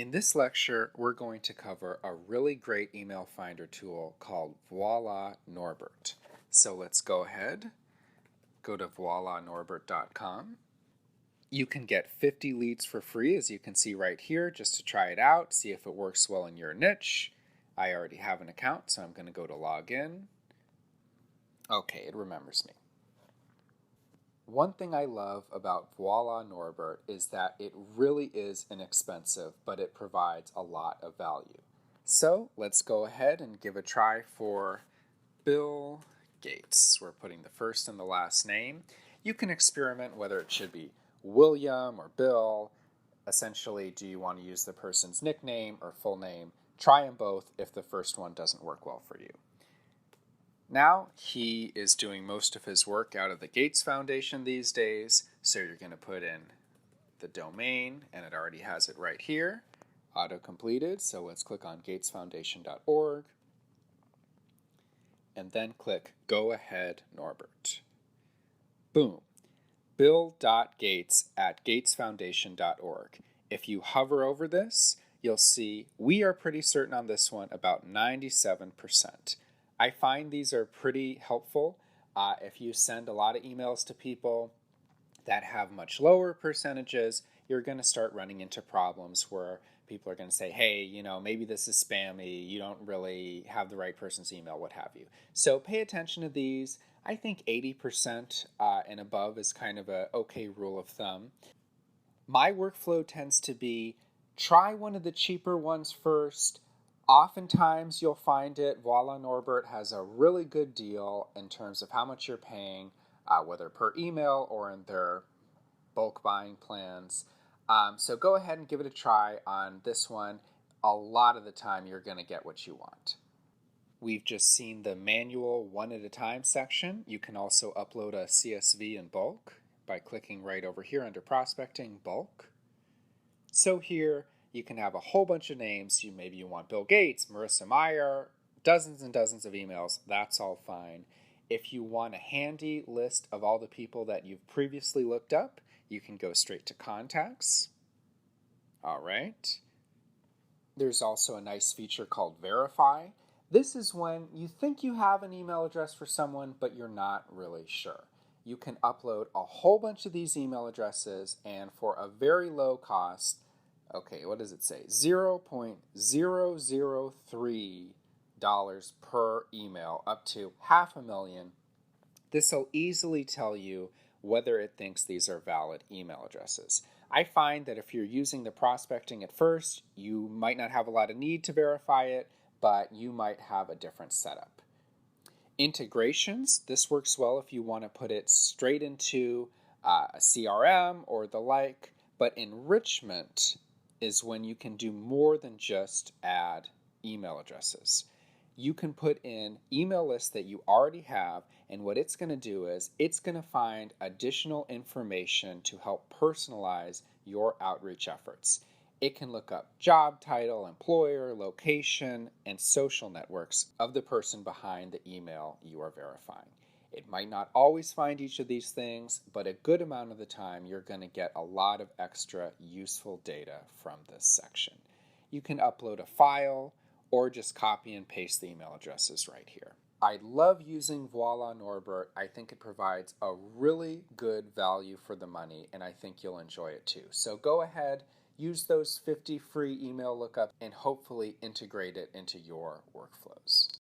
In this lecture, we're going to cover a really great email finder tool called Voila Norbert. So let's go ahead, go to voilanorbert.com. You can get 50 leads for free, as you can see right here, just to try it out, see if it works well in your niche. I already have an account, so I'm going to go to login. Okay, it remembers me. One thing I love about Voila Norbert is that it really is inexpensive, but it provides a lot of value. So let's go ahead and give a try for Bill Gates. We're putting the first and the last name. You can experiment whether it should be William or Bill. Essentially, do you want to use the person's nickname or full name? Try them both if the first one doesn't work well for you. Now he is doing most of his work out of the Gates Foundation these days, so you're going to put in the domain, and it already has it right here, auto-completed. So let's click on gatesfoundation.org, and then click Go Ahead Norbert. Boom. bill.gates@gatesfoundation.org. If you hover over this, you'll see we are pretty certain on this one, about 97%. I find these are pretty helpful. If you send a lot of emails to people that have much lower percentages, you're going to start running into problems where people are going to say, hey, maybe this is spammy, you don't really have the right person's email, what have you. So pay attention to these. I think 80% and above is kind of a okay rule of thumb. My workflow tends to be try one of the cheaper ones first. Oftentimes you'll find it, Voila Norbert has a really good deal in terms of how much you're paying, whether per email or in their bulk buying plans. So go ahead and give it a try on this one. A lot of the time you're going to get what you want. We've just seen the manual one at a time section. You can also upload a CSV in bulk by clicking right over here under prospecting bulk. So here you can have a whole bunch of names. Maybe you want Bill Gates, Marissa Meyer, dozens and dozens of emails. That's all fine. If you want a handy list of all the people that you've previously looked up, you can go straight to contacts. All right. There's also a nice feature called verify. This is when you think you have an email address for someone, but you're not really sure. You can upload a whole bunch of these email addresses, and for a very low cost, okay, what does it say? $0.003 per email, up to $500,000. This will easily tell you whether it thinks these are valid email addresses. I find that if you're using the prospecting at first, you might not have a lot of need to verify it, but you might have a different setup. Integrations, this works well if you want to put it straight into a CRM or the like, but enrichment is when you can do more than just add email addresses. You can put in email lists that you already have, and what it's going to do is it's going to find additional information to help personalize your outreach efforts. It can look up job title, employer, location, and social networks of the person behind the email you are verifying. It might not always find each of these things, but a good amount of the time you're going to get a lot of extra useful data from this section. You can upload a file or just copy and paste the email addresses right here. I love using Voila Norbert. I think it provides a really good value for the money, and I think you'll enjoy it too. So go ahead, use those 50 free email lookups, and hopefully integrate it into your workflows.